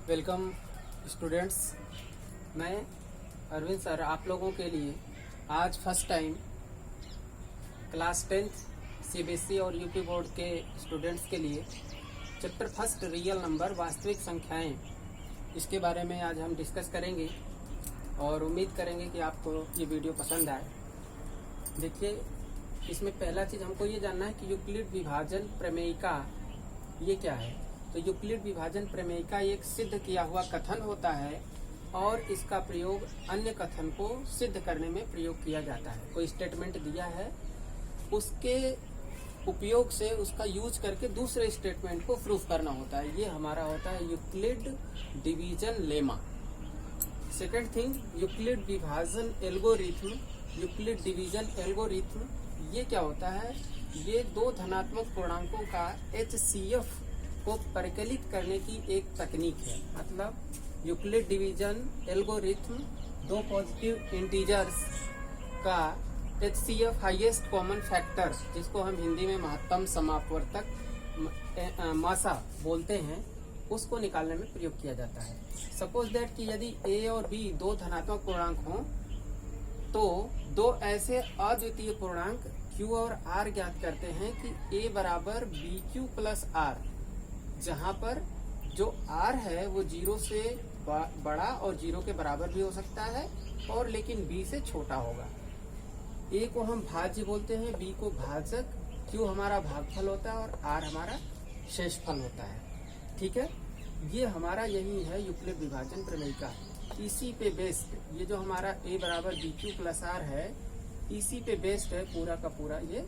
Welcome students. मैं Arvind sir आप लोगों के लिए आज first time class 10th CBSE और यूपी बोर्ड के स्टूडेंट्स के लिए चैप्टर फर्स्ट रियल नंबर वास्तविक संख्याएं, इसके बारे में आज हम डिस्कस करेंगे और उम्मीद करेंगे कि आपको ये वीडियो पसंद आए। देखिए, इसमें पहला चीज़ हमको ये जानना है कि यूक्लिड विभाजन प्रमेयिका ये क्या है। तो यूक्लिड विभाजन प्रमेयिका एक सिद्ध किया हुआ कथन होता है और इसका प्रयोग अन्य कथन को सिद्ध करने में प्रयोग किया जाता है। कोई स्टेटमेंट दिया है, उसके उपयोग से उसका यूज करके दूसरे स्टेटमेंट को प्रूफ करना होता है। ये हमारा होता है Euclid division lemma. Second thing, Euclid विभाजन एल्गोरिथम। यूक्लिड डिवीजन एल्गोरिथम ये क्या होता है? ये दो धनात्मक पूर्णांकों का HCF को परिकलित करने की एक तकनीक है। मतलब यूक्लिड डिवीजन एल्गोरिथम दो पॉजिटिव इंटीजर्स का HCF हाईएस्ट कॉमन फैक्टर, जिसको हम हिंदी में महत्तम समापवर्तक मासा बोलते हैं, उसको निकालने में प्रयोग किया जाता है। सपोज दैट कि यदि A और B दो धनात्मक पूर्णांक हों तो दो ऐसे अद्वितीय पूर्णांक Q और R ज्ञात करते हैं कि A बराबर BQ प्लस R, जहाँ पर जो R है वो 0 से बड़ा और 0 के बराबर भी हो सकता है और लेकिन B से छोटा होगा। A को हम भाज्य बोलते हैं, B को भाजक, Q हमारा भागफल होता है और R हमारा शेषफल होता है। ठीक है, ये हमारा यही है यूक्लिड विभाजन प्रमेयिका। इसी पे बेस्ड ये जो हमारा A बराबर BQ प्लस R है, इसी पे बेस्ड है पूरा का पूरा ये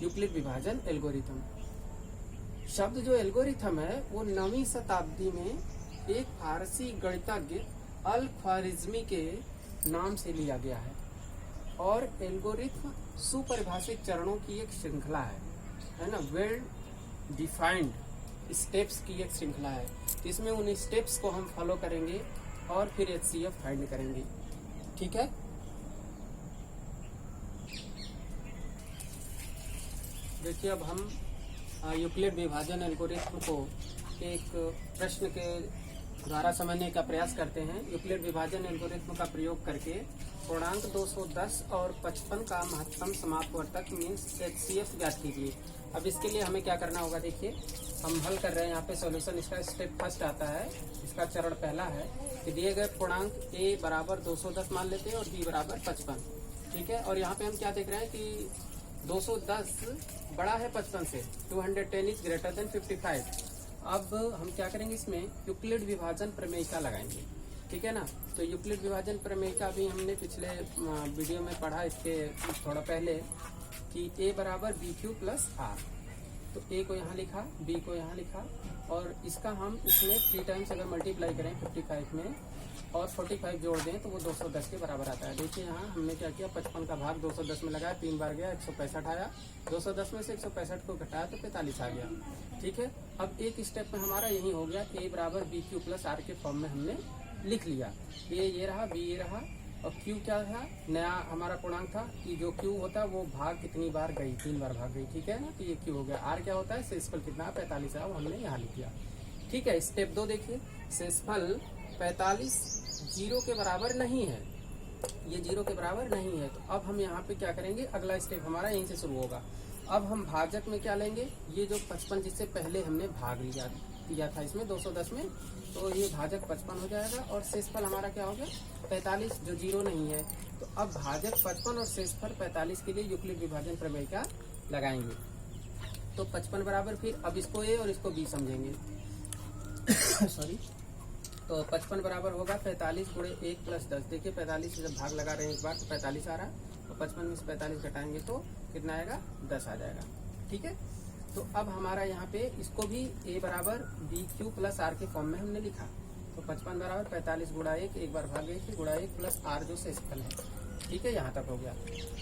यूक्लिड विभाजन एल्गोरिथम। शब्द जो एल्गोरिथम है वो 9वीं शताब्दी में एक फारसी गणितज्ञ अल ख्वारिज़मी के नाम से लिया गया है और एल्गोरिथम सुपरिभाषित चरणों की एक श्रृंखला है ना, वेल डिफाइंड स्टेप्स की एक श्रृंखला है। इसमें उन स्टेप्स को हम फॉलो करेंगे और फिर HCF फाइंड करेंगे। ठीक है, देखिए अब हम यूक्लिड विभाजन एल्गोरिथम को एक प्रश्न के द्वारा समझने का प्रयास करते हैं। यूक्लिड विभाजन एल्गोरिथम का प्रयोग करके पूर्णांक 210 और 55 का महत्तम समापवर्तक मीन्स HCF ज्ञात कीजिए। अब इसके लिए हमें क्या करना होगा, देखिए हम हल कर रहे हैं। यहाँ पे सॉल्यूशन इसका स्टेप फर्स्ट आता है, इसका चरण पहला है कि दिए गए पूर्णांक A बराबर 210 मान लेते हैं और B बराबर 55। ठीक है, और यहाँ पे हम क्या देख रहे हैं कि 210 बड़ा है 55 से, 210 इज ग्रेटर देन 55। अब हम क्या करेंगे, इसमें यूक्लिड विभाजन प्रमेयिका लगाएंगे। ठीक है ना, तो यूक्लिड विभाजन प्रमेयिका भी हमने पिछले वीडियो में पढ़ा, इसके थोड़ा पहले, कि A बराबर BQ प्लस R। तो A को यहाँ लिखा, B को यहाँ लिखा और इसका हम इसमें 3 टाइम्स अगर मल्टीप्लाई करें 55 में और 45 जोड़ दें तो वो 210 के बराबर आता है। देखिए यहाँ हमने क्या किया, 55 का भाग 210 में लगाया, 3 बार गया, 165 आया, 210 में से 165 को घटाया तो 45 आ गया। ठीक है, अब एक स्टेप में हमारा यही हो गया, A बराबर BQ प्लस R के फॉर्म में हमने लिख लिया। A ये रहा, B ये रहा और Q क्या था, नया हमारा पूर्णांक था कि जो Q होता है वो भाग कितनी बार गई, 3 बार भाग गई। ठीक है ना, तो ये Q हो गया। R क्या होता है, शेषफल कितना, 45 है, वो हमने यहाँ लिख दिया। ठीक है, स्टेप 2 देखिए, शेषफल 45 0 के बराबर नहीं है, ये 0 के बराबर नहीं है। तो अब हम यहाँ पे क्या करेंगे, अगला स्टेप हमारा यहीं से शुरू होगा। अब हम भाजक में क्या लेंगे, ये जो 55 जिससे पहले हमने भाग लिया था इसमें 210 में, तो ये भाजक 55 हो जाएगा और शेषफल हमारा क्या हो गया 45, जो 0 नहीं है। तो अब भाजक 55 और शेषफल 45 के लिए यूक्लिड विभाजन प्रमेयिका लगाएंगे। तो 55 बराबर, फिर अब इसको A और इसको B समझेंगे सॉरी, तो 55 बराबर होगा 45 गुणे 1 प्लस 10। देखिए 45 से जब भाग लगा रहे हैं एक बार तो 45 आ रहा है, तो 55 में से 45 घटाएंगे तो कितना आएगा, 10 आ जाएगा। ठीक है, तो अब हमारा यहाँ पे इसको भी A बराबर BQ प्लस R के फॉर्म में हमने लिखा। तो 55 बराबर 45 गुणा 1, एक बार भाग गई थी, गुणा 1 प्लस R जो शेषफल है। ठीक है, यहाँ तक हो गया।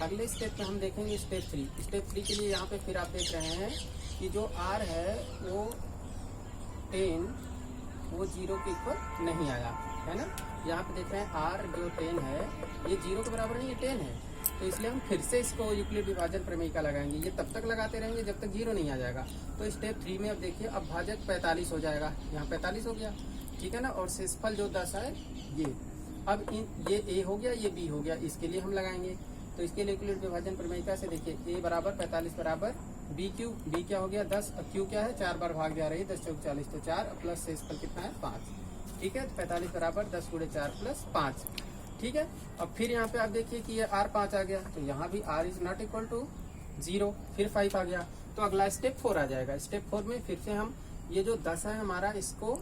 अगले स्टेप में हम देखेंगे स्टेप 3। स्टेप 3 के लिए यहाँ पे फिर आप देख रहे हैं कि जो R है वो 10 वो 0 के इक्वल नहीं आया है ना। यहाँ पे देख रहे हैं R जो 10 है ये 0 के बराबर नहीं है, 10 है। तो इसलिए हम फिर से इसको यूक्लिड विभाजन प्रमेयिका लगाएंगे। ये तब तक लगाते रहेंगे जब तक 0 नहीं आ जाएगा। तो स्टेप 3 में अब देखिए, अब भाजक 45 हो जाएगा, यहाँ 45 हो गया। ठीक है ना। और शेषफल जो 10 है ये। अब ये ए हो गया, ये बी हो गया, इसके लिए हम लगाएंगे। तो इसके लिए यूक्लिड विभाजन प्रमेय से देखिए ए बराबर 45 बराबर बी क्यू, बी क्या हो गया 10, अब क्यू क्या है 4 बार भाग जा रही है, 10 चौक 40 तो 4 प्लस शेषफल कितना है 5। ठीक है, 45 बराबर 10 गुणे 4 प्लस 5। ठीक है, अब फिर यहाँ पे आप देखिए कि ये R5 आ गया, तो यहाँ भी R is not equal to 0, फिर 5 आ गया। तो अगला स्टेप 4 आ जाएगा। स्टेप 4 में फिर से हम ये जो 10 है हमारा, इसको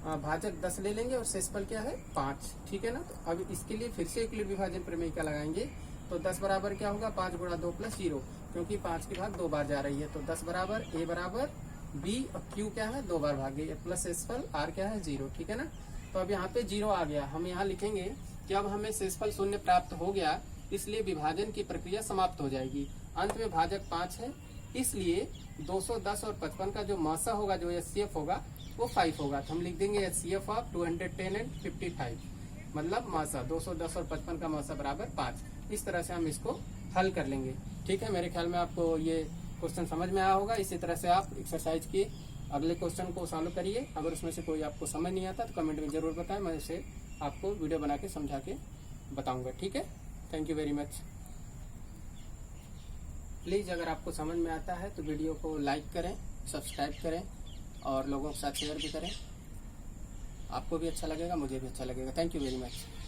भाजक 10 ले लेंगे और शेषफल क्या है 5। ठीक है ना। तो अब इसके लिए फिर से यूक्लिड विभाजन प्रमेय का लगाएंगे। तो 10 बराबर क्या होगा 5 गुणा 2 प्लस 0, क्योंकि 5 की भाग 2 बार जा रही है। तो 10 बराबर ए बराबर बी और क्यू क्या है 2 बार भाग गई है, प्लस शेषफल आर क्या है 0। ठीक है ना। तो अब यहाँ पे 0 आ गया। हम यहाँ लिखेंगे कि अब हमें शेषफल 0 प्राप्त हो गया, इसलिए विभाजन की प्रक्रिया समाप्त हो जाएगी। अंत में भाजक 5 है, इसलिए 210 और 55 का जो मासा होगा, जो HCF होगा वो 5 होगा। तो हम लिख देंगे HCF ऑफ 210 एंड 55, मतलब मासा 210 और 55 का मासा बराबर 5। इस तरह से हम इसको हल कर लेंगे। ठीक है, मेरे ख्याल में आपको ये क्वेश्चन समझ में आया होगा। इसी तरह से आप एक्सरसाइज के अगले क्वेश्चन को सॉल्व करिए। अगर उसमें से कोई आपको समझ नहीं आता तो कमेंट में जरूर बताएं, मैं इसे आपको वीडियो बना के समझा के बताऊंगा। ठीक है, thank you very much. Please अगर आपको समझ में आता है तो वीडियो को लाइक करें, सब्सक्राइब करें और लोगों के साथ शेयर भी करें। आपको भी अच्छा लगेगा, मुझे भी अच्छा लगेगा। Thank you very much.